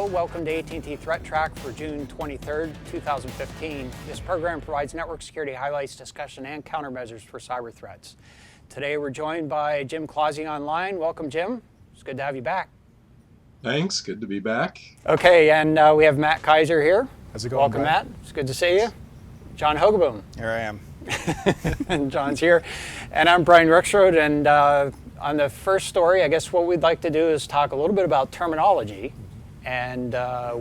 Hello, welcome to AT&T ThreatTraq for June 23rd, 2015. This program provides network security highlights, discussion, and countermeasures for cyber threats. Today we're joined by Jim Clausey online. Welcome, Jim. It's good to have you back. Thanks, good to be back. Okay, and we have Matt Kaiser here. How's it going, Welcome, Brian? Matt. It's good to see you. John Hogeboom. Here I am. And John's here. And I'm Brian Rexroad, and on the first story, I guess what we'd like to do is talk a little bit about terminology and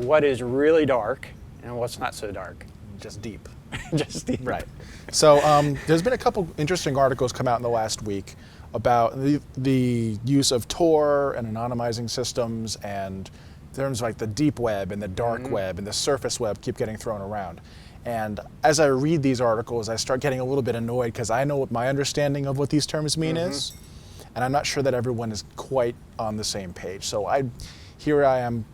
what is really dark and what's not so dark. Just deep. Just deep. Right. So there's been a couple interesting articles come out in the last week about the use of Tor and anonymizing systems, and terms like the deep web and the dark web and the surface web keep getting thrown around. And as I read these articles, I start getting a little bit annoyed because I know what my understanding of what these terms mean is, and I'm not sure that everyone is quite on the same page. So here I am,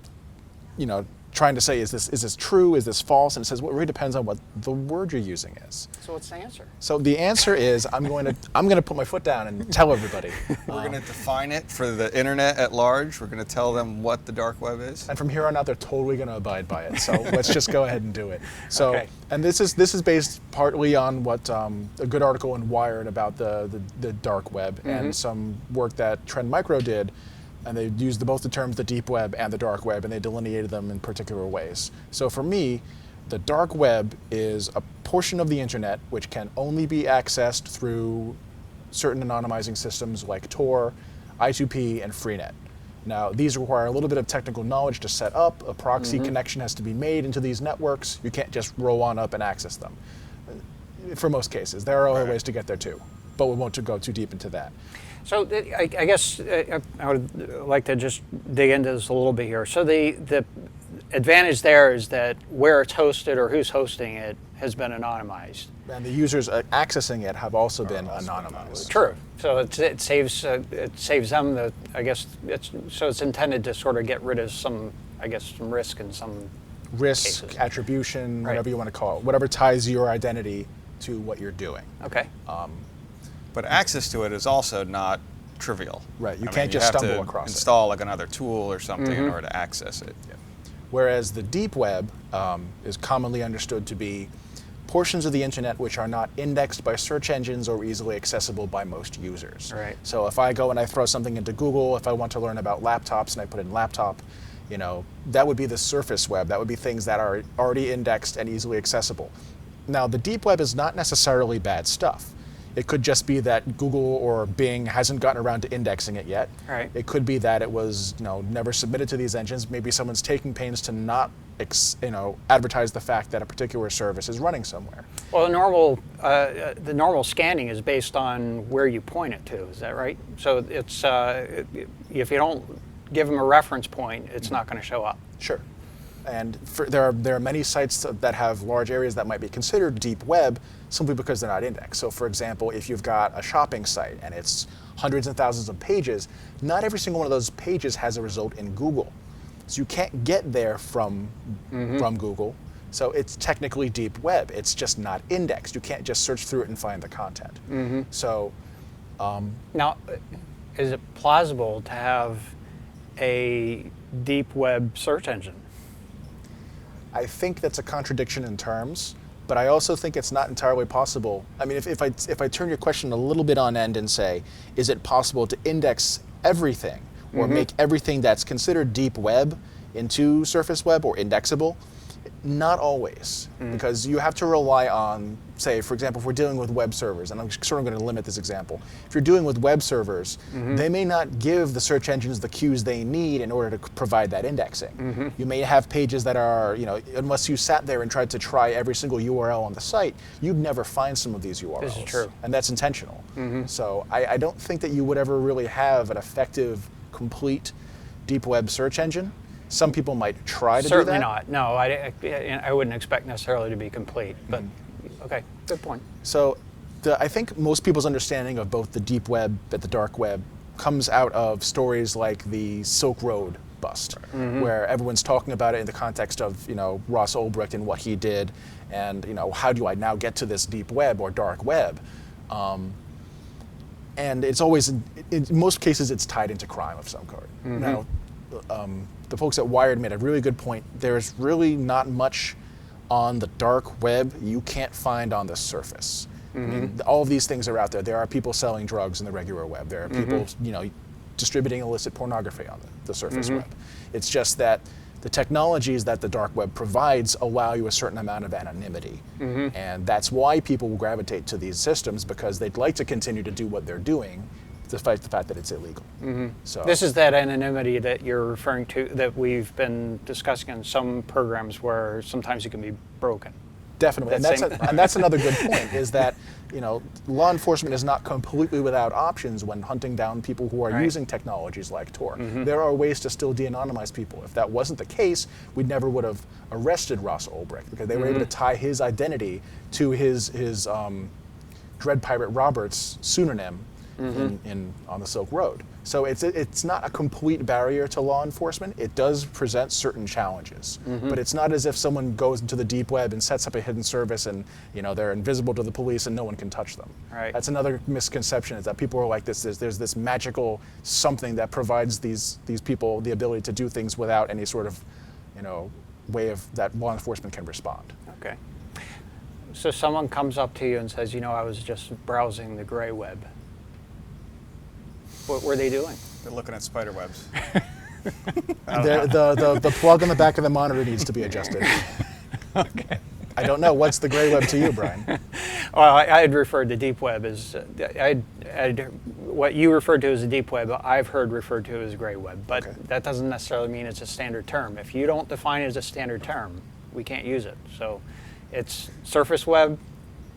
trying to say, is this true? Is this false? And it says, well, it really depends on what the word you're using is. So what's the answer? So the answer is, I'm going to put my foot down and tell everybody. We're going to define it for the internet at large. We're going to tell them what the dark web is. And from here on out, they're totally going to abide by it. So let's just go ahead and do it. So, Okay. And this is based partly on what a good article in Wired about the dark web and some work that Trend Micro did. And they used both the terms the deep web and the dark web, and they delineated them in particular ways. So for me, the dark web is a portion of the internet which can only be accessed through certain anonymizing systems like Tor, I2P, and Freenet. Now, these require a little bit of technical knowledge to set up. A proxy connection has to be made into these networks. You can't just roll on up and access them. For most cases. There are other ways to get there too, but we won't go too deep into that. So I guess I would like to just dig into this a little bit here. So the advantage there is that where it's hosted or who's hosting it has been anonymized. And the users accessing it have also been anonymized. True. So it saves them it's intended to sort of get rid of some risk in some risk, cases. Attribution, Right. whatever you want to call it, whatever ties your identity to what you're doing. Okay. But access to it is also not trivial. Right, you I can't mean, just you have stumble to across it. install like another tool or something in order to access it. Whereas the deep web is commonly understood to be portions of the internet which are not indexed by search engines or easily accessible by most users. Right. So if I go and I throw something into Google, if I want to learn about laptops and I put in laptop, that would be the surface web. That would be things that are already indexed and easily accessible. Now, the deep web is not necessarily bad stuff. It could just be that Google or Bing hasn't gotten around to indexing it yet. Right. It could be that it was, never submitted to these engines. Maybe someone's taking pains to not, advertise the fact that a particular service is running somewhere. Well, the normal scanning is based on where you point it to. Is that right? So it's if you don't give them a reference point, it's not going to show up. Sure. And there are many sites that have large areas that might be considered deep web simply because they're not indexed. So for example, if you've got a shopping site and it's hundreds and thousands of pages, not every single one of those pages has a result in Google. So you can't get there from Google. So it's technically deep web. It's just not indexed. You can't just search through it and find the content. So Now, is it plausible to have a deep web search engine? I think that's a contradiction in terms, but I also think it's not entirely possible. I mean, if I turn your question a little bit on end and say, is it possible to index everything or make everything that's considered deep web into surface web or indexable? Not always, because you have to rely on, say, for example, if we're dealing with web servers, and I'm sort of going to limit this example. If you're dealing with web servers, they may not give the search engines the cues they need in order to provide that indexing. You may have pages that are, unless you sat there and tried to try every single URL on the site, you'd never find some of these URLs. This is true. And that's intentional. So I don't think that you would ever really have an effective, complete deep web search engine. Some people might try to Certainly do that. not. No, I wouldn't expect necessarily to be complete. But okay, good point. So I think most people's understanding of both the deep web and the dark web comes out of stories like the Silk Road bust, where everyone's talking about it in the context of Ross Ulbricht and what he did, and how do I now get to this deep web or dark web? And it's always, in most cases, it's tied into crime of some kind. Now, the folks at Wired made a really good point. There's really not much on the dark web you can't find on the surface. I mean, all of these things are out there. There are people selling drugs in the regular web. There are people, distributing illicit pornography on the surface web. It's just that the technologies that the dark web provides allow you a certain amount of anonymity. And that's why people will gravitate to these systems, because they'd like to continue to do what they're doing, despite the fact that it's illegal. So This is that anonymity that you're referring to, that we've been discussing in some programs where sometimes it can be broken. definitely, and that's another good point, is that law enforcement is not completely without options when hunting down people who are using technologies like Tor. There are ways to still de-anonymize people. If that wasn't the case, we never would have arrested Ross Ulbricht, because they were able to tie his identity to his Dread Pirate Roberts pseudonym on the Silk Road. So it's not a complete barrier to law enforcement. It does present certain challenges, but it's not as if someone goes into the deep web and sets up a hidden service and they're invisible to the police and no one can touch them. Right. That's another misconception, is that people are like this. There's this magical something that provides these people the ability to do things without any sort of way of that law enforcement can respond. Okay. So someone comes up to you and says, I was just browsing the gray web. What were they doing? They're looking at spider webs. The plug on the back of the monitor needs to be adjusted. Okay. I don't know. What's the gray web to you, Brian? Well, I had referred to deep web as, what you referred to as a deep web, I've heard referred to as gray web, but that doesn't necessarily mean it's a standard term. If you don't define it as a standard term, we can't use it. So it's surface web,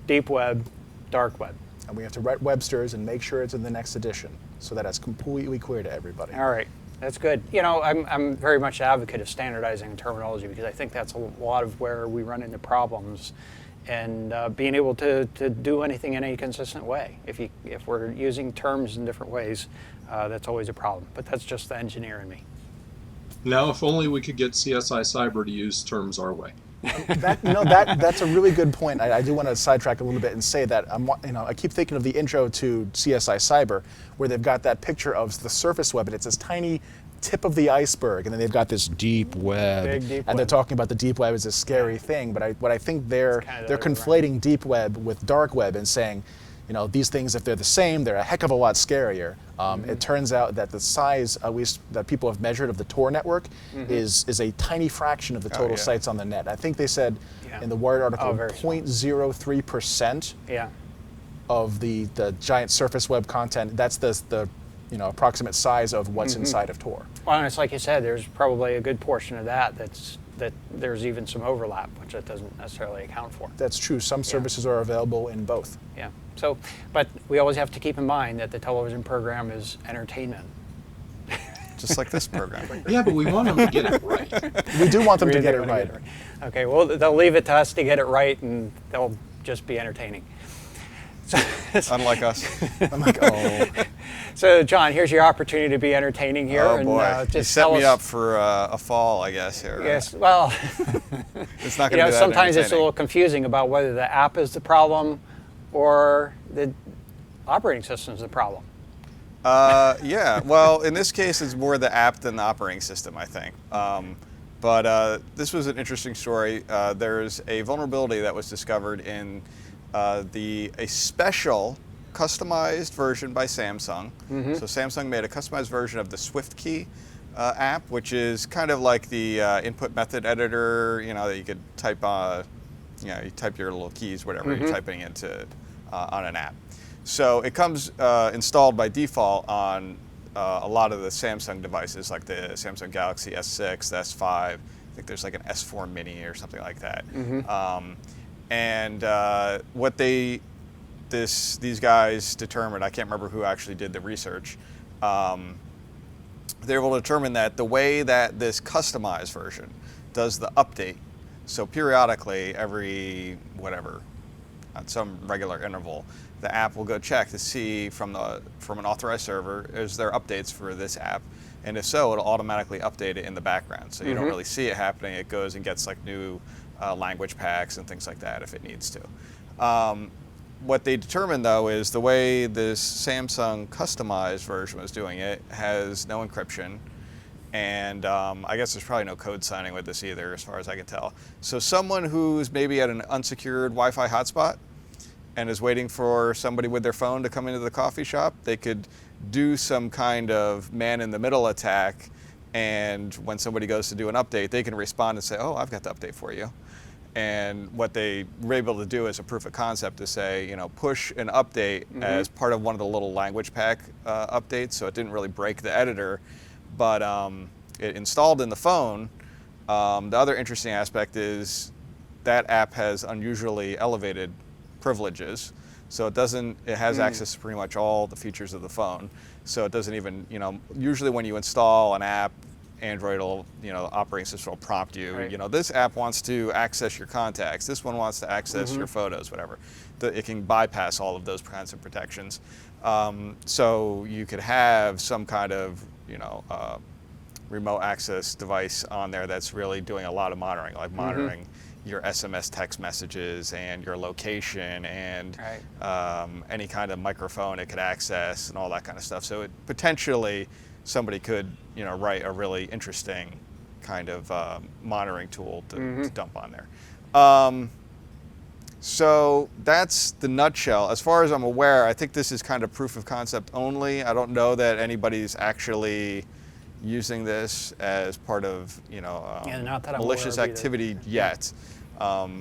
deep web, dark web. And we have to write Webster's and make sure it's in the next edition, so that it's completely clear to everybody. All right, that's good. I'm very much an advocate of standardizing terminology, because I think that's a lot of where we run into problems, and being able to do anything in a consistent way. If we're using terms in different ways, that's always a problem. But that's just the engineer in me. Now, if only we could get CSI Cyber to use terms our way. That's a really good point. I do want to sidetrack a little bit and say that I keep thinking of the intro to CSI Cyber, where they've got that picture of the surface web, and it's this tiny tip of the iceberg, and then they've got this deep web, Big deep and web. they're talking about the deep web as a scary thing. But I think they're conflating deep web with dark web and saying, these things, if they're the same, they're a heck of a lot scarier. It turns out that the size, at least that people have measured, of the Tor network is a tiny fraction of the total sites on the net. I think they said in the Wired article, 0.03% of the giant surface web content. That's the approximate size of what's inside of Tor. Well, and it's like you said, there's probably a good portion of that there's even some overlap, which that doesn't necessarily account for. That's true. Some services are available in both. Yeah. So, but we always have to keep in mind that the television program is entertainment. Just like this program. Yeah, but we want them to get it right. We do want them to get it right. Okay, well, they'll leave it to us to get it right, and they'll just be entertaining. Unlike us. I'm like, oh. So, John, here's your opportunity to be entertaining here. Oh boy, and, you set me up for a fall, I guess, here. Right? Yes, well, it's not going to be that sometimes it's a entertaining. little confusing about whether the app is the problem or the operating system is the problem. Yeah, well, in this case, it's more the app than the operating system, I think. But this was an interesting story. There's a vulnerability that was discovered in a special customized version by Samsung. So Samsung made a customized version of the Switkey app, which is kind of like the input method editor, that you could type you type your little keys, whatever you're typing into on an app. So it comes installed by default on a lot of the Samsung devices, like the Samsung Galaxy S6, the S5. I think there's like an S4 Mini or something like that. And what these guys determined, I can't remember who actually did the research, they were able to determine that the way that this customized version does the update, so periodically every whatever, on some regular interval, the app will go check to see from an authorized server, is there updates for this app? And if so, it'll automatically update it in the background. So you don't really see it happening. It goes and gets like new language packs and things like that if it needs to. What they determined, though, is the way this Samsung customized version was doing it has no encryption, And I guess there's probably no code signing with this either, as far as I can tell. So someone who's maybe at an unsecured Wi-Fi hotspot and is waiting for somebody with their phone to come into the coffee shop, they could do some kind of man-in-the-middle attack, and when somebody goes to do an update, they can respond and say, oh, I've got the update for you. And what they were able to do as a proof of concept to say, you know, push an update as part of one of the little language pack updates, so it didn't really break the editor, but it installed in the phone. The other interesting aspect is that app has unusually elevated privileges, so it has access to pretty much all the features of the phone. So it doesn't even, you know, usually when you install an app, Android will, you know, operating system will prompt you, Right. you know, this app wants to access your contacts, this one wants to access your photos, whatever. It can bypass all of those kinds of protections. So you could have some kind of, you know, remote access device on there that's really doing a lot of monitoring, like monitoring your SMS text messages and your location and any kind of microphone it could access and all that kind of stuff. So it potentially somebody could, you know, write a really interesting kind of monitoring tool to dump on there. So that's the nutshell. As far as I'm aware, I think this is kind of proof of concept only. I don't know that anybody's actually using this as part of, you know, not that I'm malicious aware of activity yet. Well,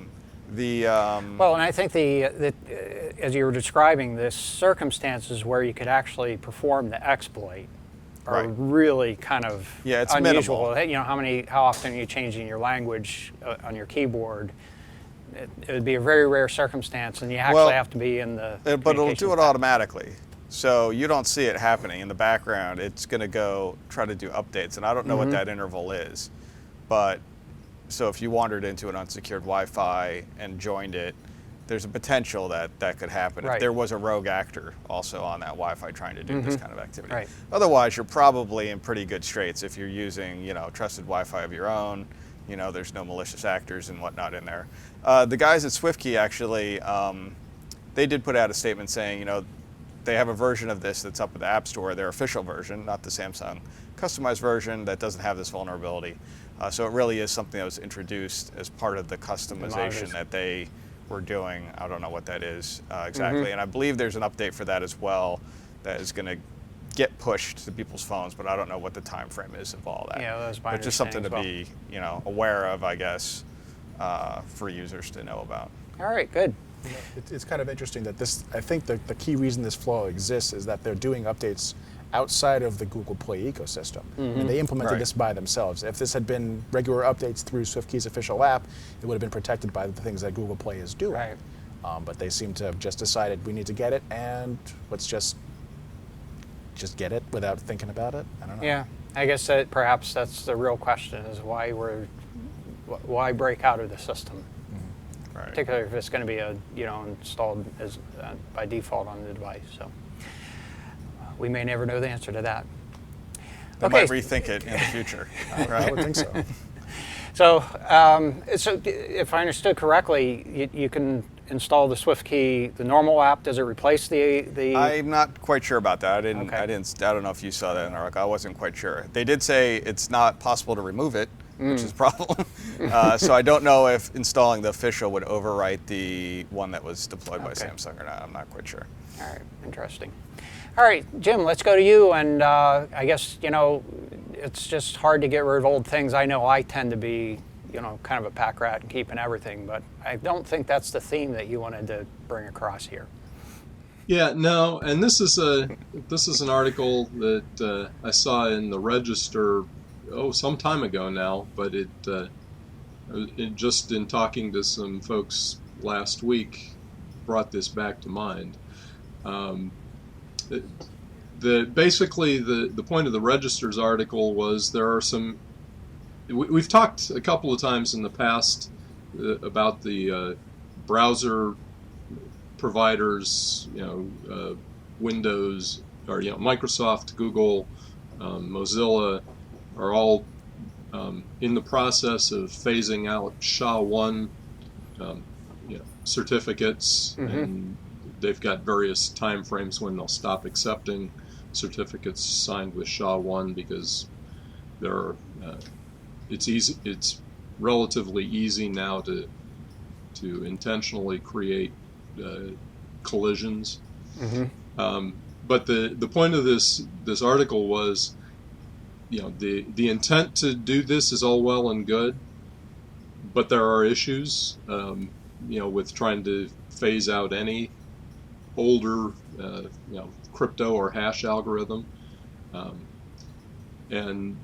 and I think as you were describing, the circumstances where you could actually perform the exploit are really kind of it's unusual. minimal. You know, how often are you changing your language on your keyboard? It would be a very rare circumstance, and you actually have to be in the. But it'll do it automatically, so you don't see it happening in the background. It's going to go try to do updates, and I don't know what that interval is, but so if you wandered into an unsecured Wi-Fi and joined it, there's a potential that that could happen if there was a rogue actor also on that Wi-Fi trying to do this kind of activity. Right. Otherwise, you're probably in pretty good straits if you're using, you know, trusted Wi-Fi of your own. You know, there's no malicious actors and whatnot in there. The guys at Switkey actually, they did put out a statement saying, you know, they have a version of this that's up in the App Store, their official version, not the Samsung customized version that doesn't have this vulnerability. So it really is something that was introduced as part of the customization that they were doing. I don't know what that is exactly. And I believe there's an update for that as well that is going to get pushed to people's phones, but I don't know what the time frame is of all that. Yeah, that's my but just something to understanding be, you know, aware of, I guess, for users to know about. All right, good. You know, it's kind of interesting that this, I think the key reason this flaw exists is that they're doing updates outside of the Google Play ecosystem. And they implemented this by themselves. If this had been regular updates through Switkey's official app, it would have been protected by the things that Google Play is doing. Right. But they seem to have just decided we need to get it, and let's just get it without thinking about it. I don't know. Yeah, I guess that perhaps that's the real question: is why break out of the system, particularly if it's going to be installed as by default on the device. So we may never know the answer to that. They might rethink it in the future. I would think so. So, so if I understood correctly, you can install the Switkey, the normal app. Does it replace the? I'm not quite sure about that. I Okay. don't know if you saw that in the article. I wasn't quite sure. They did say it's not possible to remove it, which is a problem. So I don't know if installing the official would overwrite the one that was deployed by Samsung or not. I'm not quite sure. All right, interesting. All right, Jim, let's go to you. And I guess, it's just hard to get rid of old things. I know I tend to be, kind of a pack rat and keeping everything, but I don't think that's the theme that you wanted to bring across here. Yeah, no, and this is an article that I saw in the Register some time ago now, but it just in talking to some folks last week brought this back to mind. Basically the point of the Register's article was there are some. We've talked a couple of times in the past about the browser providers, Windows or Microsoft, Google, Mozilla are all in the process of phasing out SHA-1 certificates, and they've got various time frames when they'll stop accepting certificates signed with SHA-1 because there are, it's easy. It's relatively easy now to intentionally create collisions. But the point of this article was, the intent to do this is all well and good, but there are issues, with trying to phase out any older, crypto or hash algorithm. And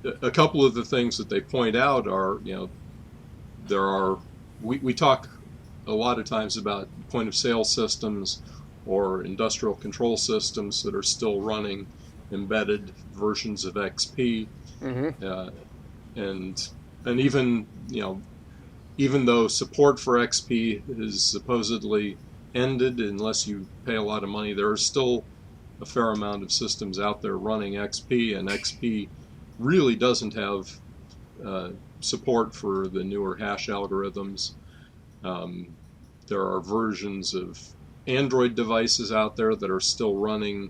a couple of the things that they point out are, we talk a lot of times about point of sale systems or industrial control systems that are still running embedded versions of XP, and even even though support for XP is supposedly ended unless you pay a lot of money, there are still a fair amount of systems out there running XP, and XP really doesn't have support for the newer hash algorithms. There are versions of Android devices out there that are still running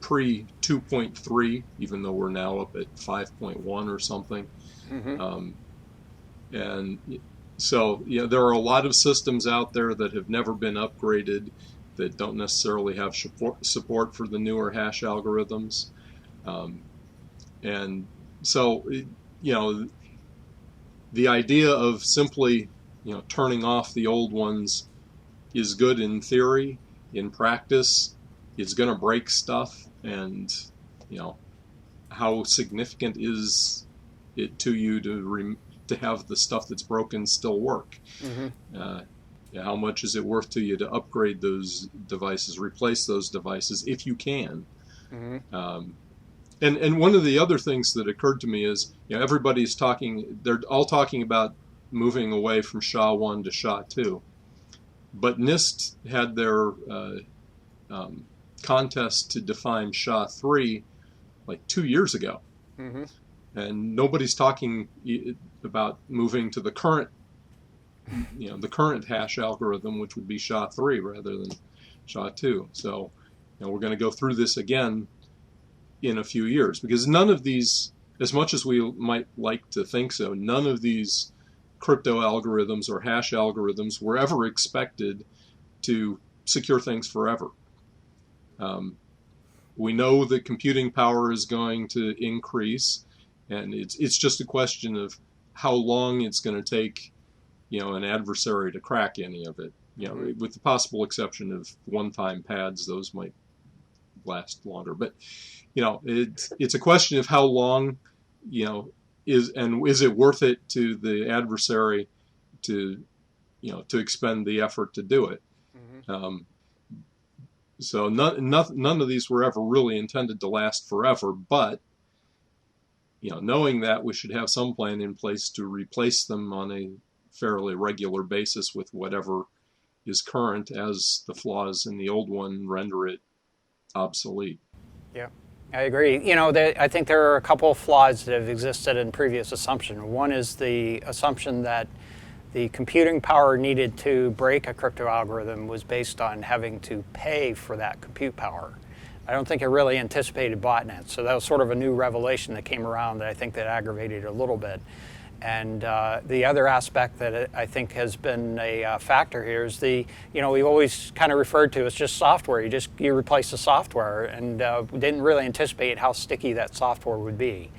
pre 2.3, even though we're now up at 5.1 or something. And so there are a lot of systems out there that have never been upgraded, that don't necessarily have support for the newer hash algorithms. And so, the idea of simply, turning off the old ones is good in theory. In practice, it's going to break stuff. And, how significant is it to you to have the stuff that's broken still work? How much is it worth to you to upgrade those devices, replace those devices if you can? And one of the other things that occurred to me is, everybody's talking, they're all talking about moving away from SHA-1 to SHA-2. But NIST had their contest to define SHA-3 like 2 years ago. And nobody's talking about moving to the current, the current hash algorithm, which would be SHA-3 rather than SHA-2. So, we're going to go through this again in a few years, because none of these, as much as we might like to think so, none of these crypto algorithms or hash algorithms were ever expected to secure things forever. We know that computing power is going to increase, and it's just a question of how long it's going to take, an adversary to crack any of it. With the possible exception of one-time pads, those might last longer. But it's a question of how long, is it worth it to the adversary to expend the effort to do it? So none of these were ever really intended to last forever, but knowing that, we should have some plan in place to replace them on a fairly regular basis with whatever is current, as the flaws in the old one render it obsolete. Yeah, I agree. I think there are a couple of flaws that have existed in previous assumption. One is the assumption that the computing power needed to break a crypto algorithm was based on having to pay for that compute power. I don't think it really anticipated botnets. So that was sort of a new revelation that came around that I think that aggravated it a little bit. And the other aspect that I think has been a factor here is we've always kind of referred to as just software. You replace the software, and we didn't really anticipate how sticky that software would be.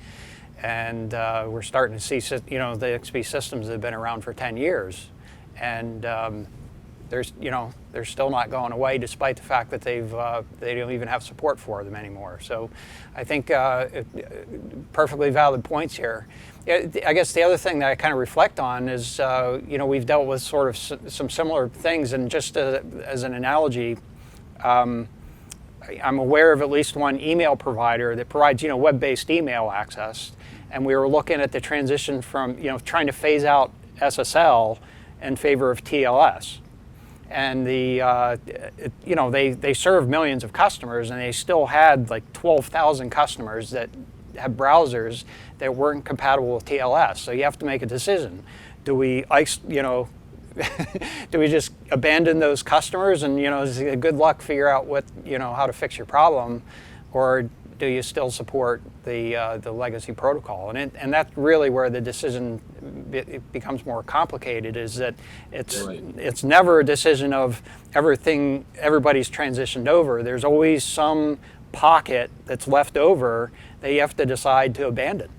And we're starting to see, the XP systems that have been around for 10 years, and they're still not going away, despite the fact that they don't even have support for them anymore. So I think perfectly valid points here. I guess the other thing that I kind of reflect on is, we've dealt with sort of some similar things, and just as an analogy, I'm aware of at least one email provider that provides, web-based email access, and we were looking at the transition from, trying to phase out SSL in favor of TLS. And they serve millions of customers, and they still had like 12,000 customers that have browsers that weren't compatible with TLS. So you have to make a decision. Do we do we just abandon those customers and good luck figure out how to fix your problem, or do you still support the legacy protocol? And that's really where the decision it becomes more complicated. Is that it's never a decision of everybody's transitioned over. There's always some pocket that's left over that you have to decide to abandon.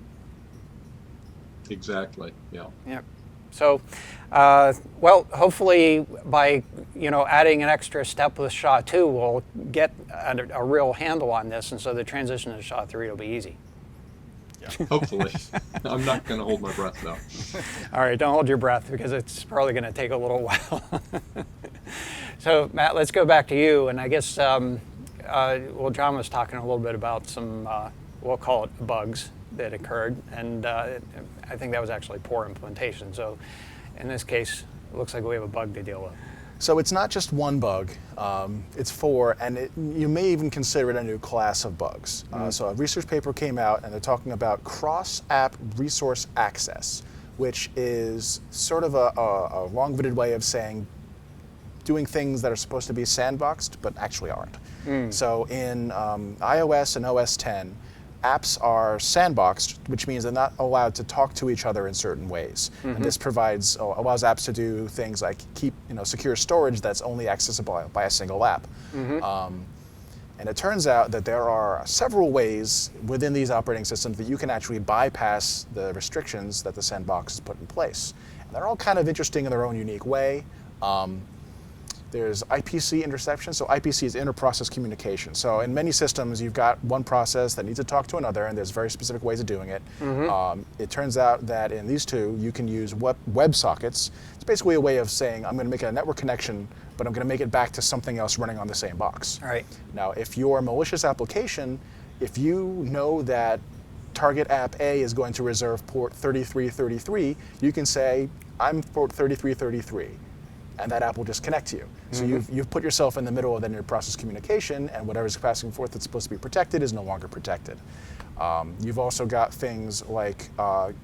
Exactly. Yeah. Yeah. So, well, hopefully by adding an extra step with SHA-2, we'll get a real handle on this, and so the transition to SHA-3 will be easy. Yeah. Hopefully. I'm not going to hold my breath though. All right, don't hold your breath because it's probably going to take a little while. So, Matt, let's go back to you, and I guess John was talking a little bit about some we'll call it bugs that occurred, and I think that was actually poor implementation. So in this case, it looks like we have a bug to deal with. So it's not just one bug, it's four, and you may even consider it a new class of bugs. So a research paper came out, and they're talking about cross-app resource access, which is sort of a long-winded way of saying doing things that are supposed to be sandboxed, but actually aren't. So in iOS and OS X, apps are sandboxed, which means they're not allowed to talk to each other in certain ways. And this allows apps to do things like keep secure storage that's only accessible by a single app. And it turns out that there are several ways within these operating systems that you can actually bypass the restrictions that the sandbox has put in place. And they're all kind of interesting in their own unique way. There's IPC interception. So IPC is inter-process communication. So in many systems, you've got one process that needs to talk to another, and there's very specific ways of doing it. It turns out that in these two, you can use web sockets. It's basically a way of saying, I'm going to make a network connection, but I'm going to make it back to something else running on the same box. All right. Now, if you're a malicious application, if you know that target app A is going to reserve port 3333, you can say, I'm port 3333. And that app will just connect to you. So you've put yourself in the middle of the inter-process communication, and whatever's passing forth that's supposed to be protected is no longer protected. You've also got things like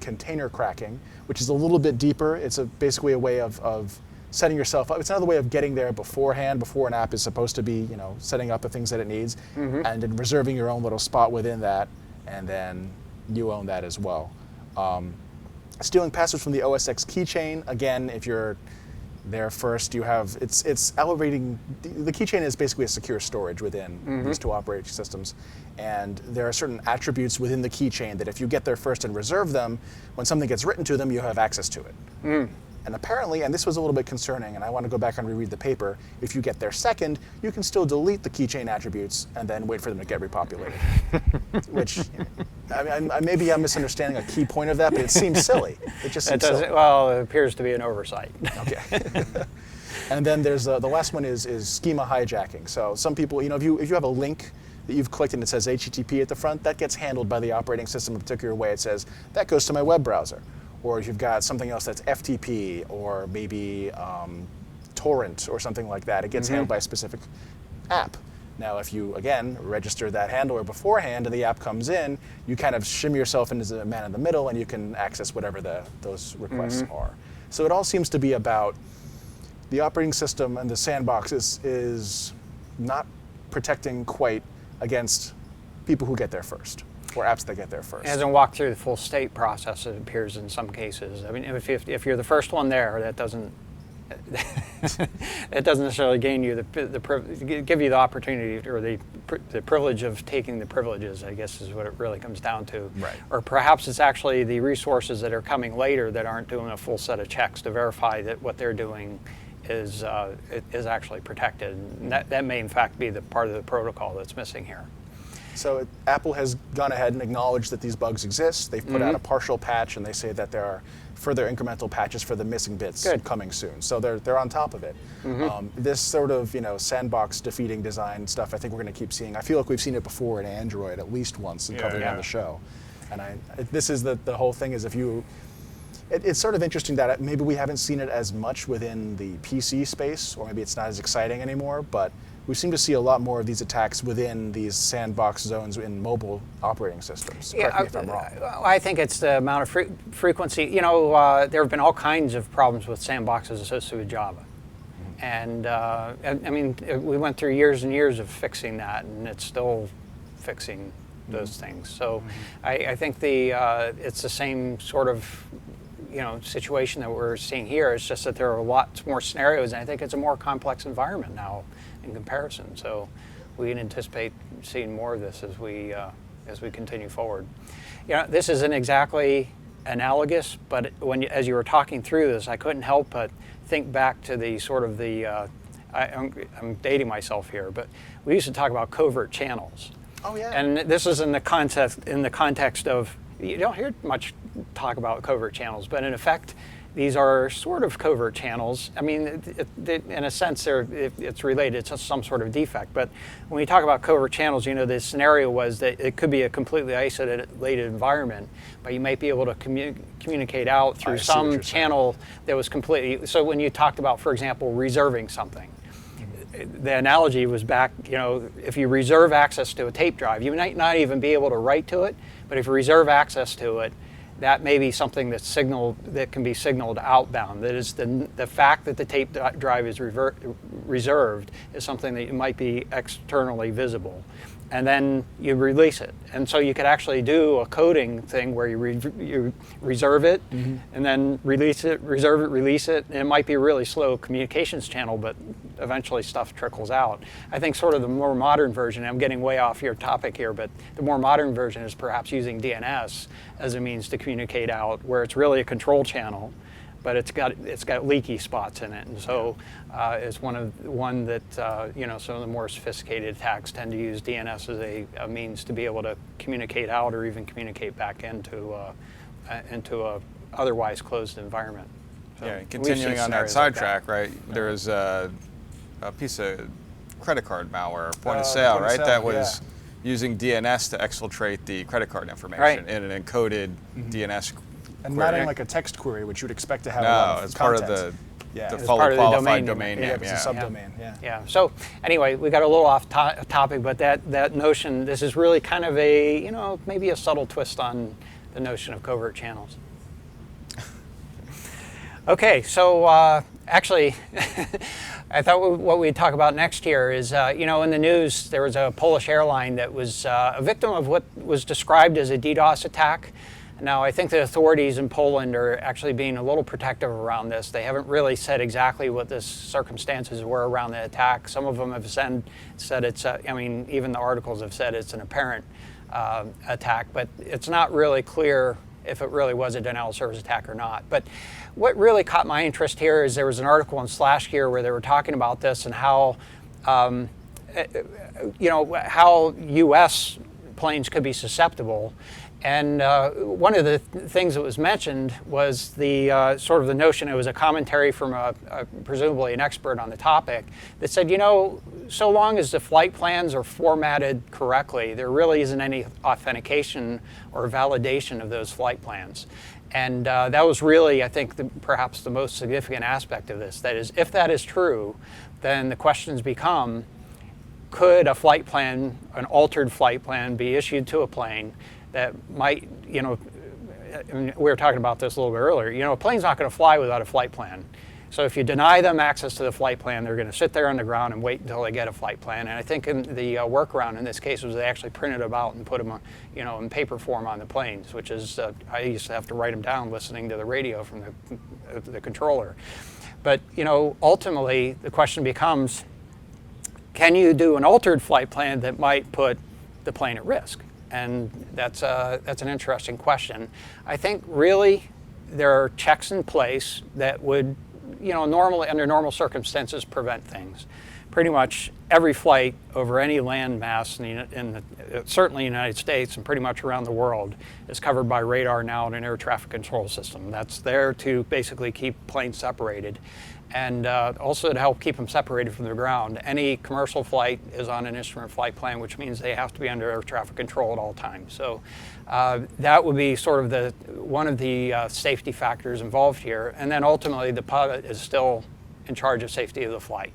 container cracking, which is a little bit deeper. It's basically a way of setting yourself up. It's another way of getting there beforehand, before an app is supposed to be, setting up the things that it needs, and then reserving your own little spot within that, and then you own that as well. Stealing passwords from the OS X keychain. Again, if you're there first, you have it's elevating. The keychain is basically a secure storage within these two operating systems, and there are certain attributes within the keychain that if you get there first and reserve them, when something gets written to them, you have access to it. And apparently, and this was a little bit concerning, and I want to go back and reread the paper, if you get there second, you can still delete the keychain attributes and then wait for them to get repopulated. Which, maybe I'm misunderstanding a key point of that, but it seems silly. It just seems silly. Well, it appears to be an oversight. Okay. And then there's the last one is schema hijacking. So some people, if you have a link that you've clicked and it says HTTP at the front, that gets handled by the operating system in a particular way. It says, that goes to my web browser. Or if you've got something else that's FTP or maybe torrent or something like that, it gets handled by a specific app. Now, if you, again, register that handler beforehand and the app comes in, you kind of shimmy yourself into the man in the middle and you can access whatever those requests are. So it all seems to be about the operating system, and the sandbox is not protecting quite against people who get there first, or apps that get there first. It hasn't walked through the full state process, it appears, in some cases. I mean, if you're the first one there, that doesn't it doesn't necessarily gain you give you the opportunity or the privilege of taking the privileges, I guess, is what it really comes down to. Right. Or perhaps it's actually the resources that are coming later that aren't doing a full set of checks to verify that what they're doing is actually protected. And that may in fact be the part of the protocol that's missing here. So Apple has gone ahead and acknowledged that these bugs exist. They've put out a partial patch, and they say that there are further incremental patches for the missing bits coming soon. So they're on top of it. This sort of sandbox defeating design stuff, I think we're going to keep seeing. I feel like we've seen it before in Android at least once and covered it on the show. And this is the whole thing is it's sort of interesting that maybe we haven't seen it as much within the PC space, or maybe it's not as exciting anymore, but we seem to see a lot more of these attacks within these sandbox zones in mobile operating systems. Correct me if I'm wrong. I think it's the amount of frequency. There have been all kinds of problems with sandboxes associated with Java. And I mean, we went through years and years of fixing that, and it's still fixing those things. So I think it's the same sort of situation that we're seeing here. It's just that there are lots more scenarios, and I think it's a more complex environment now in comparison. So we can anticipate seeing more of this as we continue forward. This isn't exactly analogous, but as you were talking through this, I couldn't help but think back to the sort of I'm dating myself here, but we used to talk about covert channels. Oh yeah. And this is in the context of, you don't hear much talk about covert channels, but in effect, these are sort of covert channels. I mean, in a sense, it's related to some sort of defect. But when we talk about covert channels, the scenario was that it could be a completely isolated environment, but you might be able to communicate out through some channel that was completely. So when you talked about, for example, reserving something, the analogy was back, if you reserve access to a tape drive, you might not even be able to write to it, but if you reserve access to it, that may be something that can be signaled outbound. That is, the fact that the tape drive is reserved is something that might be externally visible. And then you release it. And so you could actually do a coding thing where you reserve it, and then release it, reserve it, release it. And it might be a really slow communications channel, but eventually stuff trickles out. I think sort of the more modern version, I'm getting way off your topic here, but the more modern version is perhaps using DNS as a means to communicate out, where it's really a control channel, but it's got leaky spots in it, and so it's one that some of the more sophisticated attacks tend to use DNS as a means to be able to communicate out or even communicate back into a otherwise closed environment. So continuing on that sidetrack, right? There was a piece of credit card malware, point of sale, right? That was using DNS to exfiltrate the credit card information in an encoded DNS. And not in like a text query, which you'd expect to have a no, lot of it's content. part of the It's fully part of the qualified domain name. It's a subdomain. Yeah. So anyway, we got a little off topic, but that notion, this is really kind of a maybe a subtle twist on the notion of covert channels. Okay, so actually, I thought what we'd talk about next here is, in the news, there was a Polish airline that was a victim of what was described as a DDoS attack. Now, I think the authorities in Poland are actually being a little protective around this. They haven't really said exactly what the circumstances were around the attack. Some of them have said it's, even the articles have said it's an apparent attack, but it's not really clear if it really was a denial of service attack or not. But what really caught my interest here is there was an article in Slashgear where they were talking about this and how, how U.S. planes could be susceptible. And one of the things that was mentioned was the sort of the notion, it was a commentary from presumably an expert on the topic, that said, so long as the flight plans are formatted correctly, there really isn't any authentication or validation of those flight plans. And that was really, I think, perhaps the most significant aspect of this. That is, if that is true, then the questions become, could a flight plan, an altered flight plan, be issued to a plane that might, we were talking about this a little bit earlier, a plane's not going to fly without a flight plan. So if you deny them access to the flight plan, they're going to sit there on the ground and wait until they get a flight plan. And I think the workaround in this case was they actually printed them out and put them, in paper form on the planes, which is, I used to have to write them down listening to the radio from the controller. But, ultimately the question becomes, can you do an altered flight plan that might put the plane at risk? And that's an interesting question. I think really there are checks in place that would, normally under normal circumstances prevent things. Pretty much every flight over any land mass certainly in the United States and pretty much around the world is covered by radar now and an air traffic control system. That's there to basically keep planes separated. And also to help keep them separated from the ground. Any commercial flight is on an instrument flight plan, which means they have to be under air traffic control at all times. So that would be sort of one of the safety factors involved here. And then ultimately, the pilot is still in charge of safety of the flight.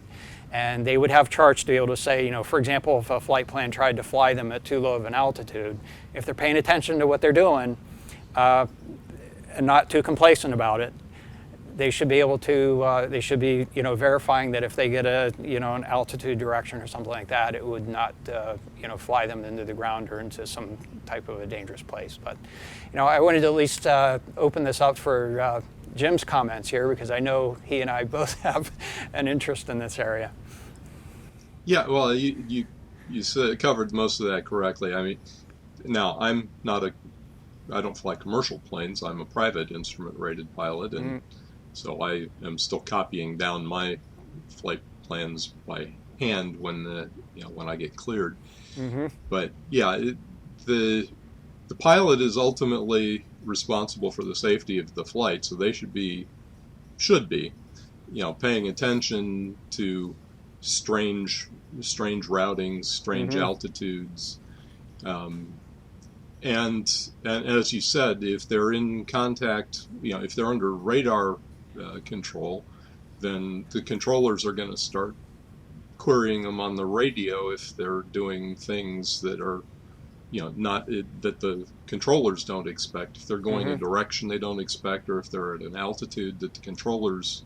And they would have charts to be able to say, for example, if a flight plan tried to fly them at too low of an altitude, if they're paying attention to what they're doing and not too complacent about it, they should be able to, they should be, verifying that if they get a, an altitude direction or something like that, it would not, fly them into the ground or into some type of a dangerous place. But, I wanted to at least open this up for Jim's comments here, because I know he and I both have an interest in this area. Yeah, well, you covered most of that correctly. I mean, now I don't fly commercial planes. I'm a private instrument-rated pilot, and so I am still copying down my flight plans by hand when when I get cleared. But yeah, the pilot is ultimately responsible for the safety of the flight, so they should be paying attention to strange routings, strange altitudes, and as you said, if they're in contact, if they're under radar control, then the controllers are going to start querying them on the radio if they're doing things that are that the controllers don't expect. If they're going a direction they don't expect, or if they're at an altitude that the controllers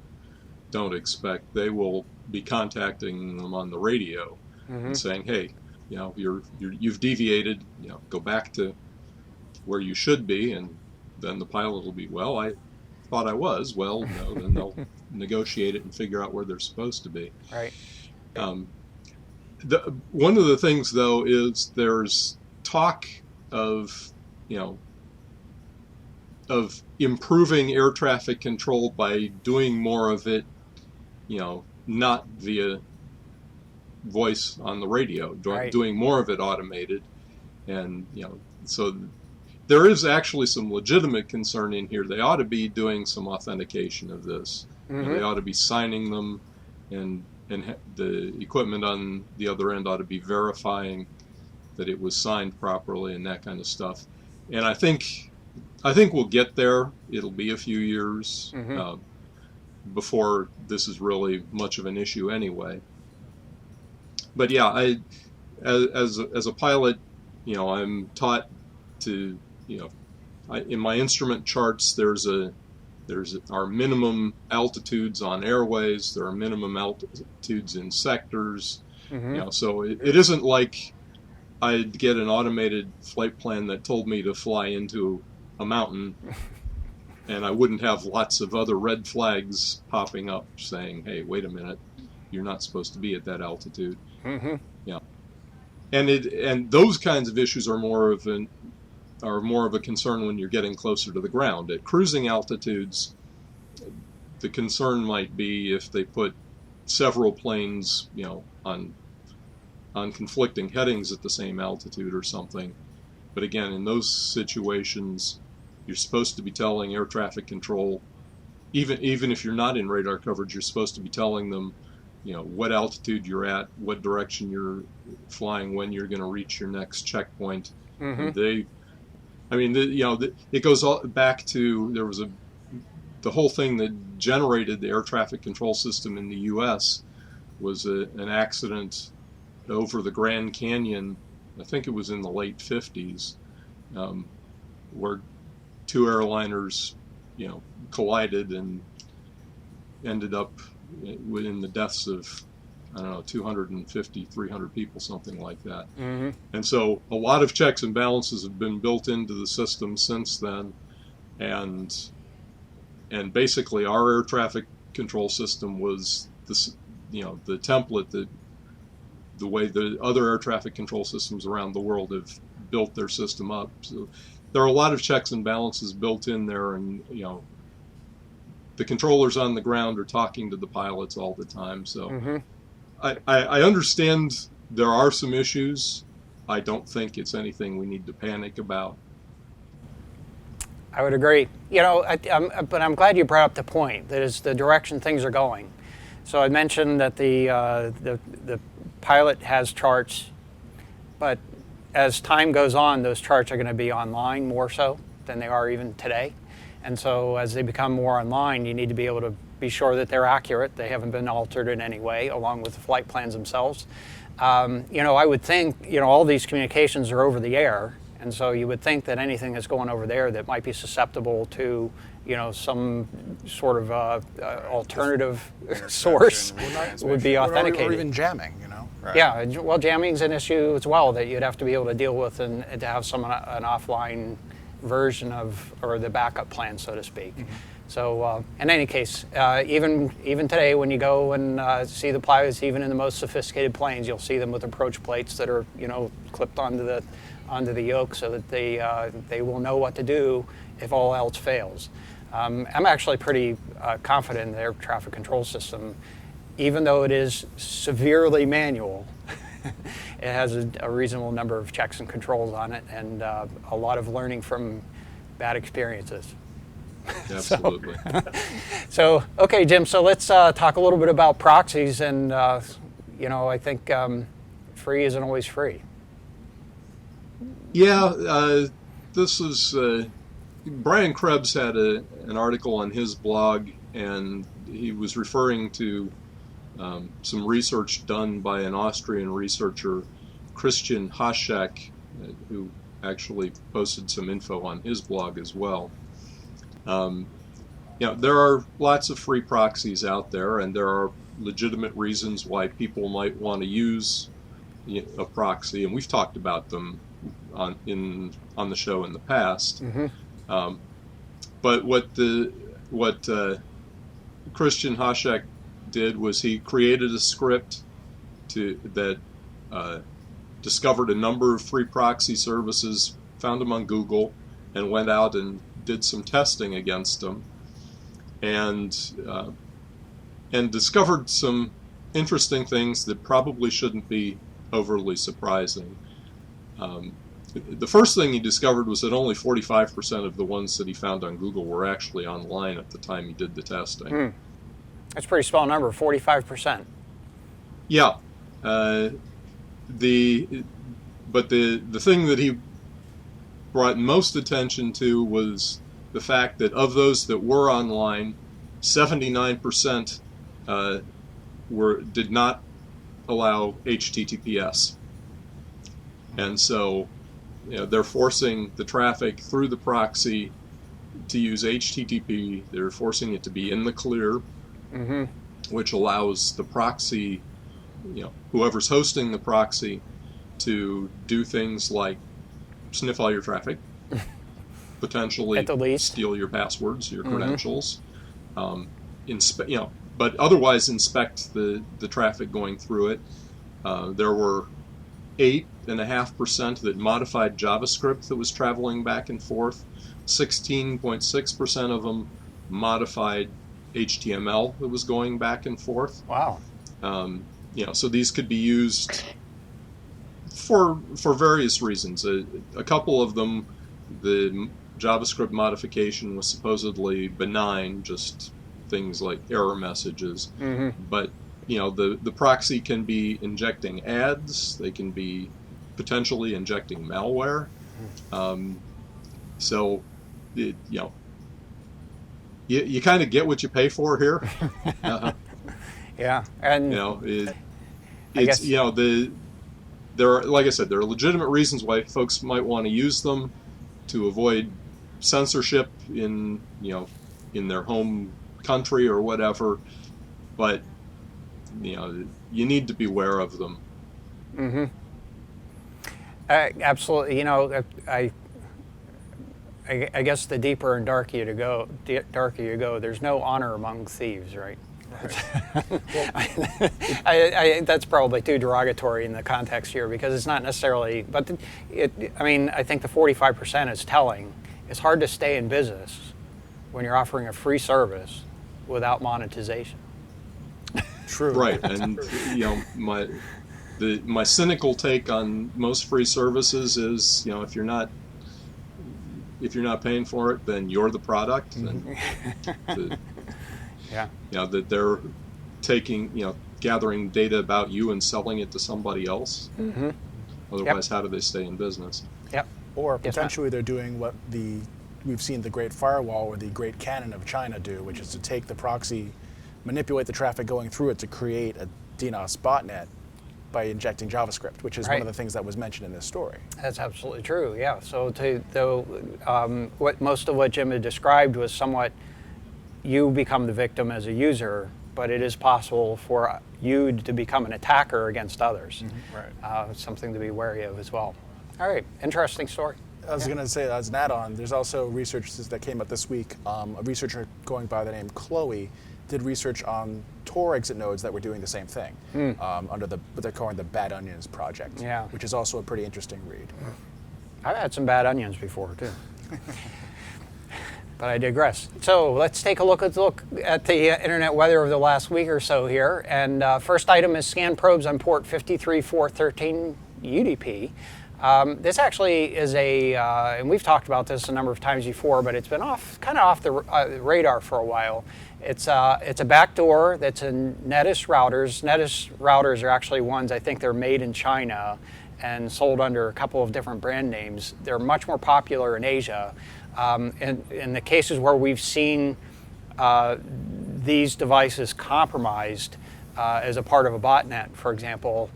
don't expect, they will be contacting them on the radio and saying, "Hey, you've deviated. Go back to where you should be." And then the pilot will be, "Well, I thought I was." Well, no. Then they'll negotiate it and figure out where they're supposed to be. Right. One of the things, though, is there's talk of improving air traffic control by doing more of it, not via voice on the radio, doing more of it automated. And so there is actually some legitimate concern in here. They ought to be doing some authentication of this. They ought to be signing them, and the equipment on the other end ought to be verifying that it was signed properly and that kind of stuff. And I think we'll get there. It'll be a few years before this is really much of an issue anyway. But yeah, as a pilot, I'm taught to, in my instrument charts, there's our minimum altitudes on airways. There are minimum altitudes in sectors. So it isn't like I'd get an automated flight plan that told me to fly into a mountain and I wouldn't have lots of other red flags popping up saying, "Hey, wait a minute, you're not supposed to be at that altitude." And those kinds of issues are more of a concern when you're getting closer to the ground. At cruising altitudes, the concern might be if they put several planes, on conflicting headings at the same altitude or something. But again, in those situations, you're supposed to be telling air traffic control, even if you're not in radar coverage, you're supposed to be telling them, what altitude you're at, what direction you're flying, when you're going to reach your next checkpoint. And it goes all back to the whole thing that generated the air traffic control system in the U.S. was an accident over the Grand Canyon. I think it was in the late 50s, where two airliners, collided and ended up in the deaths of, 250, 300 people, something like that. And so a lot of checks and balances have been built into the system since then, and basically our air traffic control system was the template that the way the other air traffic control systems around the world have built their system up. So there are a lot of checks and balances built in there, and the controllers on the ground are talking to the pilots all the time. So I understand there are some issues. I don't think it's anything we need to panic about. I would agree. But I'm glad you brought up the point. That is the direction things are going. So I mentioned that the pilot has charts, but as time goes on, those charts are going to be online more so than they are even today. And so as they become more online, you need to be able to be sure that they're accurate. They haven't been altered in any way, along with the flight plans themselves. I would think, all these communications are over the air, And so you would think that anything that's going over there that might be susceptible to, some sort of alternative source would be authenticated. Or even jamming, Right. Yeah, well, jamming's an issue as well that you'd have to be able to deal with and to have an offline version of, or the backup plan, so to speak. So in any case, even today when you go and see the pilots, even in the most sophisticated planes, you'll see them with approach plates that are clipped onto the yoke so that they will know what to do if all else fails. I'm actually pretty confident in the air traffic control system, even though it is severely manual. It has a reasonable number of checks and controls on it, and a lot of learning from bad experiences. Absolutely. So, okay, Jim, so let's talk a little bit about proxies, and I think free isn't always free. Yeah, this is Brian Krebs had an article on his blog, and he was referring to some research done by an Austrian researcher, Christian Haschek, who actually posted some info on his blog as well. There are lots of free proxies out there, and there are legitimate reasons why people might want to use a proxy, and we've talked about them on the show in the past. But what Christian Haschek did was he created a script that discovered a number of free proxy services, found them on Google, and went out and did some testing against them, and discovered some interesting things that probably shouldn't be overly surprising. The first thing he discovered was that only 45% of the ones that he found on Google were actually online at the time he did the testing. That's a pretty small number, 45%. Yeah. But the thing that he brought most attention to was the fact that of those that were online, 79% did not allow HTTPS. And so they're forcing the traffic through the proxy to use HTTP. They're forcing it to be in the clear, which allows the proxy, whoever's hosting the proxy, to do things like sniff all your traffic, potentially at the least steal your passwords, your credentials, but otherwise inspect the traffic going through it. There were 8.5% that modified JavaScript that was traveling back and forth. 16.6% of them modified HTML that was going back and forth. Wow. So these could be used for various reasons. A couple of them, the JavaScript modification was supposedly benign, just things like error messages. But the proxy can be injecting ads. They can be potentially injecting malware. So, you kind of get what you pay for here. Yeah, and there are, like I said, there are legitimate reasons why folks might want to use them to avoid censorship in their home country or whatever, but you need to be aware of them. Absolutely. I guess the deeper and darker you go, there's no honor among thieves, right? That's probably too derogatory in the context here, because it's not necessarily, but I think the 45% is telling. It's hard to stay in business when you're offering a free service without monetization. True. Right, and my cynical take on most free services is, if you're not paying for it, then you're the product. And that they're taking, gathering data about you and selling it to somebody else. Otherwise, how do they stay in business? Yep. Or potentially they're doing what we've seen the Great Firewall or the Great Cannon of China do, which is to take the proxy, manipulate the traffic going through it to create a DDoS botnet, by injecting JavaScript, which is one of the things that was mentioned in this story. That's absolutely true, yeah. So what Jim had described was somewhat you become the victim as a user, but it is possible for you to become an attacker against others. Right. Something to be wary of as well. All right, interesting story. I was going to say, as an add-on, there's also research that came out this week. A researcher going by the name Chloe did research on Tor exit nodes that were doing the same thing under what they're calling the Bad Onions project, which is also a pretty interesting read. I've had some bad onions before, too. But I digress. So let's take a look at the internet weather over the last week or so here. And first item is scan probes on port 53413 UDP. This actually is and we've talked about this a number of times before, but it's been kind of off the radar for a while. It's a backdoor that's in Netis routers. Netis routers are actually ones, I think they're made in China and sold under a couple of different brand names. They're much more popular in Asia. In the cases where we've seen these devices compromised as a part of a botnet, for example,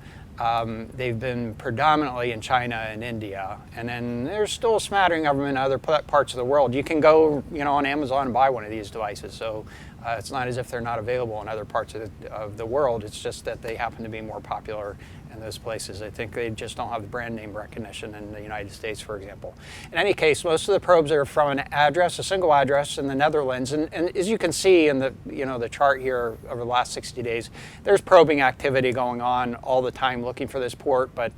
they've been predominantly in China and India, and then there's still a smattering of them in other parts of the world. You can go, on Amazon and buy one of these devices, so it's not as if they're not available in other parts of the world. It's just that they happen to be more popular in those places. I think they just don't have the brand name recognition in the United States, for example. In any case, most of the probes are from an address, a single address in the Netherlands, and as you can see in the chart here over the last 60 days, there's probing activity going on all the time looking for this port. But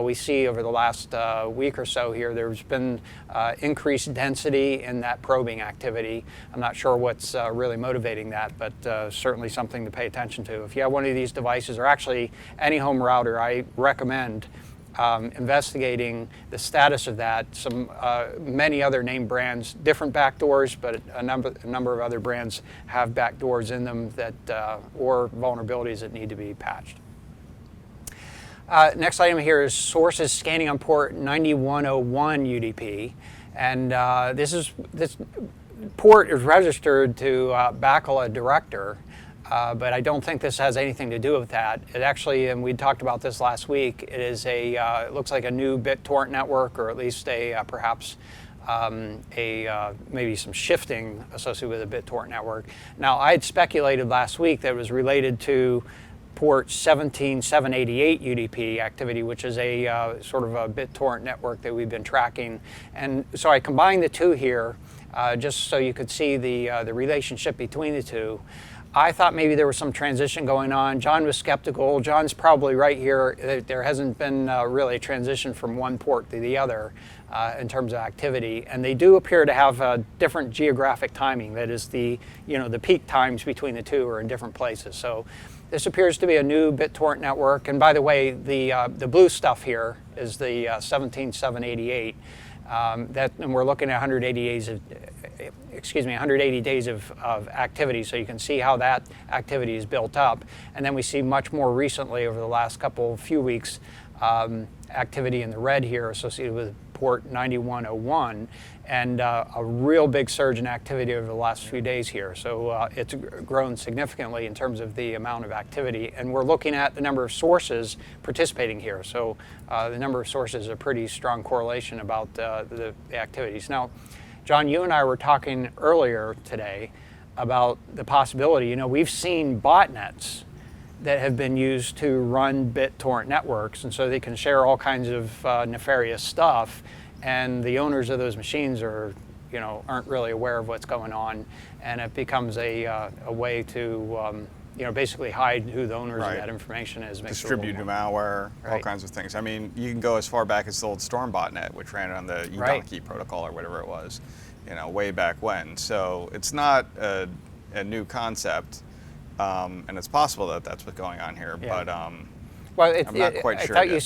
we see over the last week or so here, there's been increased density in that probing activity. I'm not sure what's really motivating that, but certainly something to pay attention to. If you have one of these devices, or actually any home router, I recommend investigating the status of that. Many other name brands, different backdoors, but a number of other brands have backdoors in them or vulnerabilities that need to be patched. Next item here is sources scanning on port 9101 UDP, and this port is registered to Bacala Director. But I don't think this has anything to do with that. It actually, and we talked about this last week, it is it looks like a new BitTorrent network, or at least perhaps maybe some shifting associated with a BitTorrent network. Now, I had speculated last week that it was related to port 17788 UDP activity, which is a sort of a BitTorrent network that we've been tracking. And so I combined the two here just so you could see the relationship between the two. I thought maybe there was some transition going on. John was skeptical. John's probably right here. There hasn't been really a transition from one port to the other in terms of activity, and they do appear to have different geographic timing. That is, the peak times between the two are in different places. So this appears to be a new BitTorrent network. And by the way, the blue stuff here is the 17788. And we're looking at 180 days of activity, so you can see how that activity is built up. And then we see much more recently, over the last few weeks, activity in the red here associated with port 9101, and a real big surge in activity over the last few days here. So it's grown significantly in terms of the amount of activity, and we're looking at the number of sources participating here. So the number of sources is a pretty strong correlation about the activities. Now, John, you and I were talking earlier today about the possibility, we've seen botnets that have been used to run BitTorrent networks, and so they can share all kinds of nefarious stuff, and the owners of those machines aren't really aware of what's going on, and it becomes a way to basically hide who the owners of that information is. Distribute malware, all kinds of things. I mean, you can go as far back as the old Storm botnet, which ran on the eDonkey protocol or whatever it was, way back when. So it's not a new concept, and it's possible that that's what's going on here, but well, I'm not quite sure. I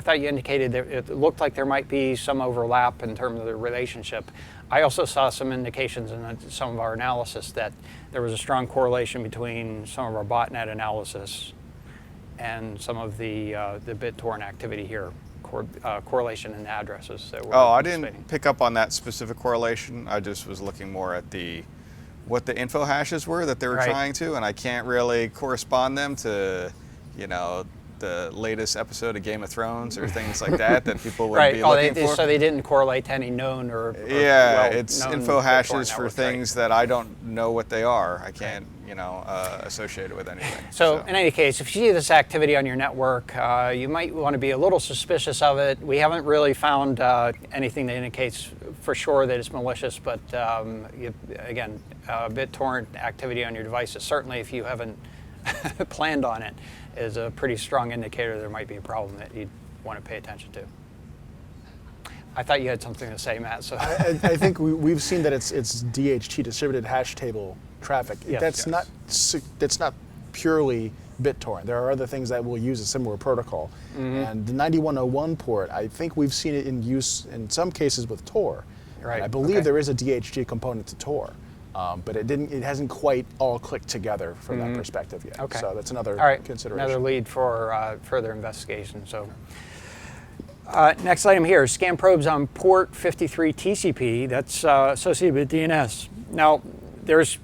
thought you indicated that it looked like there might be some overlap in terms of the relationship. I also saw some indications in some of our analysis that there was a strong correlation between some of our botnet analysis and some of the BitTorrent activity here, correlation in the addresses that were I didn't pick up on that specific correlation. I just was looking more at what the info hashes were that they were trying to, and I can't really correspond them to the latest episode of Game of Thrones or things like that people would right. be looking for. So they didn't correlate to any known or yeah, well, it's known info hashes BitTorrent for networks, things right? that I don't know what they are. I can't, associate it with anything. So in any case, if you see this activity on your network, you might want to be a little suspicious of it. We haven't really found anything that indicates for sure that it's malicious, but again, BitTorrent activity on your devices, certainly if you haven't planned on it, is a pretty strong indicator there might be a problem that you'd want to pay attention to. I thought you had something to say, Matt. So I think we've seen that it's DHT, distributed hash table traffic. Yes. That's not purely BitTorrent. There are other things that will use a similar protocol. And the 9101 port, I think we've seen it in use in some cases with Tor. Right. And I believe there is a DHT component to Tor. But it hasn't quite all clicked together from that perspective yet. Okay. So that's another consideration. Another lead for further investigation. So. Next item here, scan probes on port 53 TCP, that's associated with DNS. Now, there's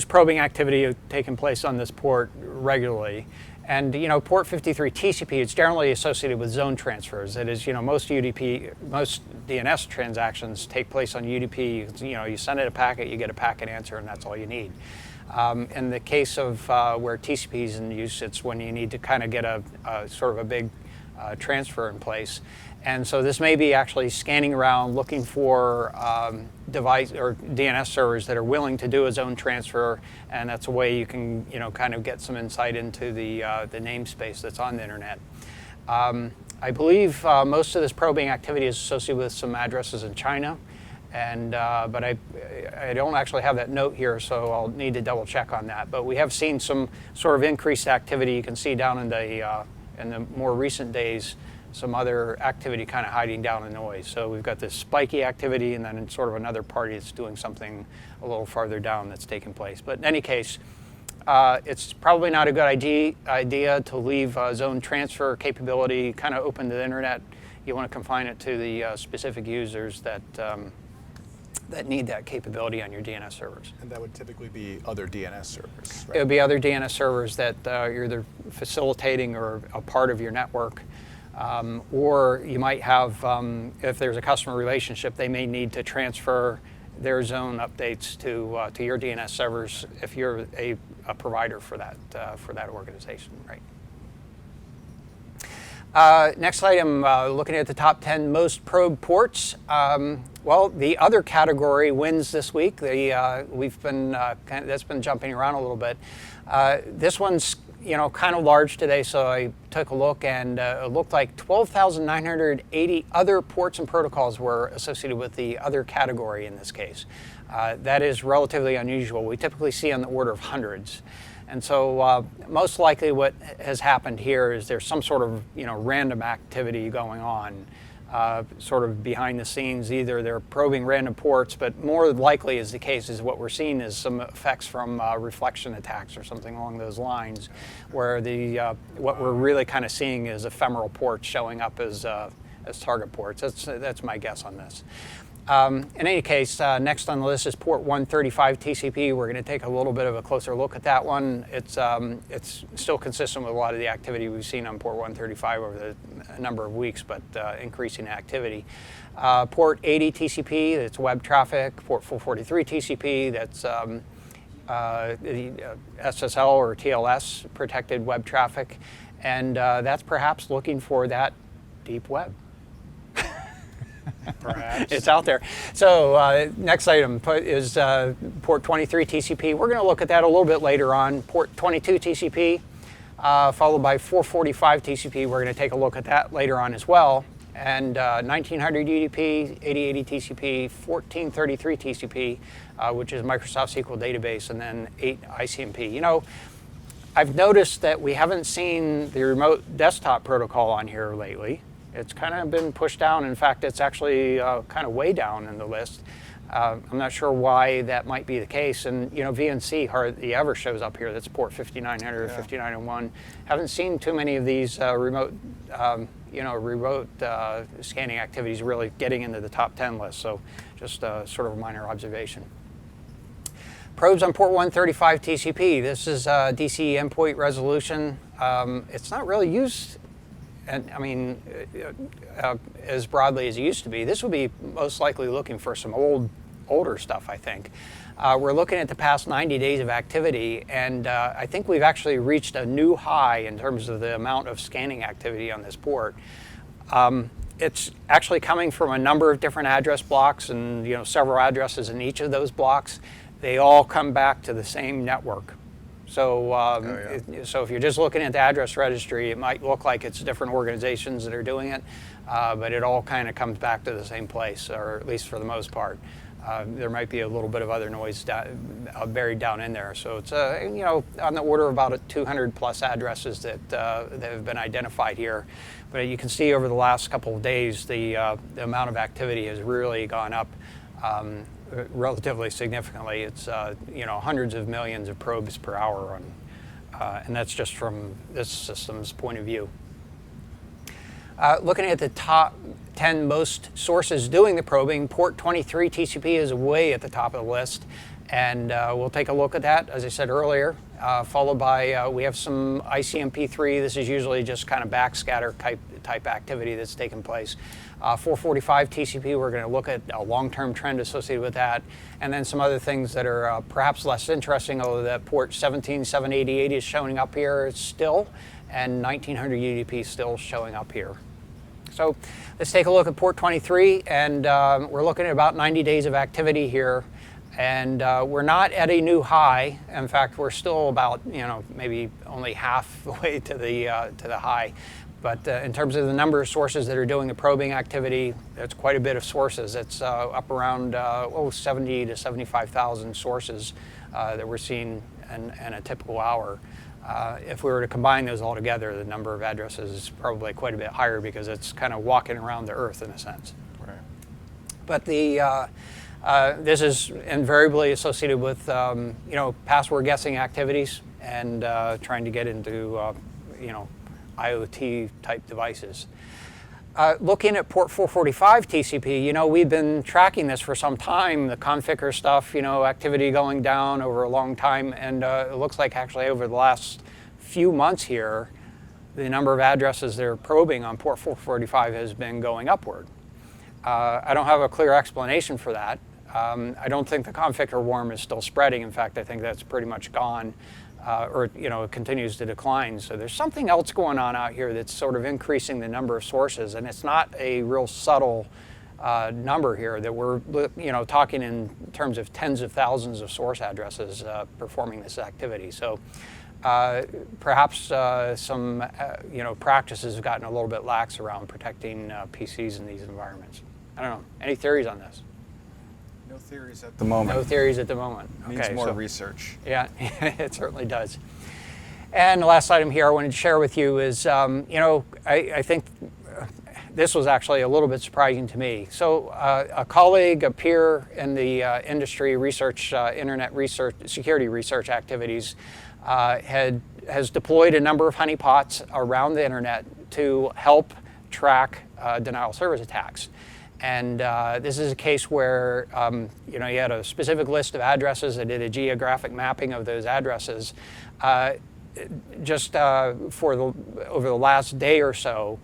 probing activity taking place on this port regularly. And, port 53 TCP is generally associated with zone transfers. That is, most DNS transactions take place on UDP. You send it a packet, you get a packet answer, and that's all you need. In the case of where TCP is in use, it's when you need to kind of get a sort of a big transfer in place. And so this may be actually scanning around looking for device or DNS servers that are willing to do a zone transfer, and that's a way you can kind of get some insight into the namespace that's on the internet. I believe most of this probing activity is associated with some addresses in China, and but I don't actually have that note here, so I'll need to double check on that. But we have seen some sort of increased activity. You can see down in the more recent days, some other activity kind of hiding down the noise. So we've got this spiky activity and then sort of another party that's doing something a little farther down that's taking place. But in any case, it's probably not a good idea to leave zone transfer capability kind of open to the internet. You want to confine it to the specific users that need that capability on your DNS servers. And that would typically be other DNS servers, right? It would be other DNS servers that you're either facilitating or a part of your network. Or you might have, if there's a customer relationship, they may need to transfer their zone updates to your DNS servers if you're a provider for that organization, right? Next item, looking at the top 10 most probed ports. Well, the other category wins this week. We've been that's been jumping around a little bit. This one's kind of large today, so I took a look, and it looked like 12,980 other ports and protocols were associated with the other category in this case. That is relatively unusual. We typically see on the order of hundreds. And so most likely what has happened here is there's some sort of random activity going on sort of behind the scenes. Either they're probing random ports, but more likely is the case is what we're seeing is some effects from reflection attacks or something along those lines, where what we're really kind of seeing is ephemeral ports showing up as target ports. That's my guess on this. In any case, next on the list is port 135 TCP. We're going to take a little bit of a closer look at that one. It's still consistent with a lot of the activity we've seen on port 135 over a number of weeks, but increasing activity. Port 80 TCP, that's web traffic. Port 443 TCP, that's the SSL or TLS protected web traffic. And that's perhaps looking for that deep web. Perhaps. It's out there. So next item is port 23 TCP. We're going to look at that a little bit later on. Port 22 TCP, followed by 445 TCP. We're going to take a look at that later on as well. And 1900 UDP, 8080 TCP, 1433 TCP, which is Microsoft SQL database, and then 8 ICMP. I've noticed that we haven't seen the remote desktop protocol on here lately. It's kind of been pushed down. In fact, it's actually kind of way down in the list. I'm not sure why that might be the case. And VNC hardly ever shows up here. That's port 5900 or 5901. Haven't seen too many of these remote scanning activities really getting into the top 10 list. So just sort of a minor observation. Probes on port 135 TCP. This is DC endpoint resolution. It's not really used, and I mean, as broadly as it used to be. This would be most likely looking for some older stuff, I think. We're looking at the past 90 days of activity, and I think we've actually reached a new high in terms of the amount of scanning activity on this port. It's actually coming from a number of different address blocks, and several addresses in each of those blocks. They all come back to the same network. So, so if you're just looking at the address registry, it might look like it's different organizations that are doing it, but it all kind of comes back to the same place, or at least for the most part. There might be a little bit of other noise buried down in there. So it's on the order of about 200 plus addresses that have been identified here. But you can see over the last couple of days, the amount of activity has really gone up relatively significantly. It's hundreds of millions of probes per hour, and that's just from this system's point of view. Looking at the top 10 most sources doing the probing, port 23 TCP is way at the top of the list, and we'll take a look at that, as I said earlier, followed by we have some ICMP3. This is usually just kind of backscatter type activity that's taking place. 445 TCP, we're going to look at a long-term trend associated with that, and then some other things that are perhaps less interesting, although that port 17788 is showing up here still, and 1900 UDP still showing up here. So let's take a look at port 23, and we're looking at about 90 days of activity here, and we're not at a new high. In fact, we're still about maybe only half the way to the high. But in terms of the number of sources that are doing the probing activity, that's quite a bit of sources. It's up around 70 to 75,000 sources that we're seeing in a typical hour. If we were to combine those all together, the number of addresses is probably quite a bit higher because it's kind of walking around the Earth in a sense. Right. But this is invariably associated with password guessing activities and trying to get into IoT type devices. Looking at port 445 TCP, we've been tracking this for some time, the configure stuff, activity going down over a long time, and it looks like actually over the last few months here, the number of addresses they're probing on port 445 has been going upward. I don't have a clear explanation for that. I don't think the configure worm is still spreading. In fact, I think that's pretty much gone. It continues to decline. So there's something else going on out here that's sort of increasing the number of sources, and it's not a real subtle number here that we're talking in terms of tens of thousands of source addresses performing this activity. So perhaps some practices have gotten a little bit lax around protecting PCs in these environments. I don't know. Any theories on this? No theories at the moment. No theories at the moment. Needs more research. Yeah, it certainly does. And the last item here I wanted to share with you is, I think this was actually a little bit surprising to me. So a colleague, a peer in the industry research, internet research, security research activities has deployed a number of honeypots around the internet to help track denial of service attacks. And this is a case where you had a specific list of addresses. I did a geographic mapping of those addresses. Over the last day or so,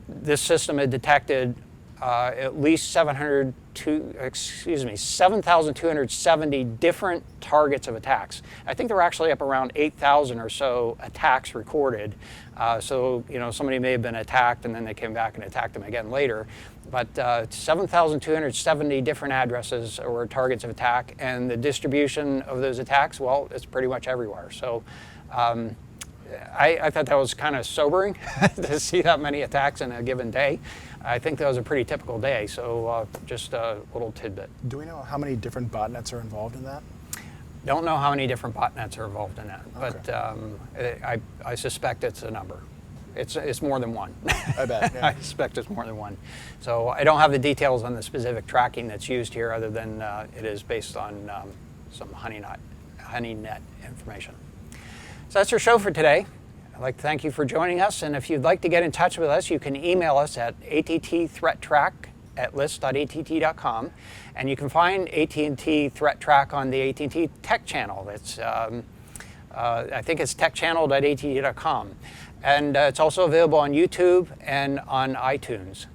this system had detected at least 7,270 different targets of attacks. I think there were actually up around 8,000 or so attacks recorded. So somebody may have been attacked and then they came back and attacked them again later. But 7,270 different addresses were targets of attack, and the distribution of those attacks, well, it's pretty much everywhere. So I thought that was kind of sobering to see that many attacks in a given day. I think that was a pretty typical day, so just a little tidbit. Do we know how many different botnets are involved in that? Don't know how many different botnets are involved in that, okay. But I suspect it's a number. It's more than one. I bet. Yeah. I suspect it's more than one. So I don't have the details on the specific tracking that's used here, other than it is based on some HoneyNet information. So that's our show for today. I'd like to thank you for joining us, and if you'd like to get in touch with us, you can email us at AT&T ThreatTraq at list.att.com. And you can find AT&T ThreatTraq on the AT&T Tech channel. It's, I think it's techchannel.att.com. And it's also available on YouTube and on iTunes.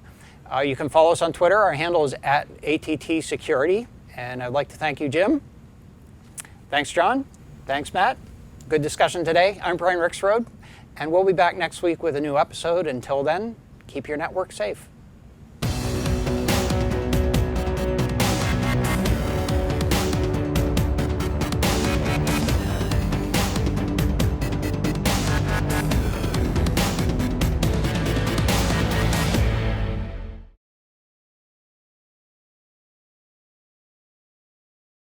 You can follow us on Twitter. Our handle is at ATT Security. And I'd like to thank you, Jim. Thanks, John. Thanks, Matt. Good discussion today. I'm Brian Rixroad, and we'll be back next week with a new episode. Until then, keep your network safe.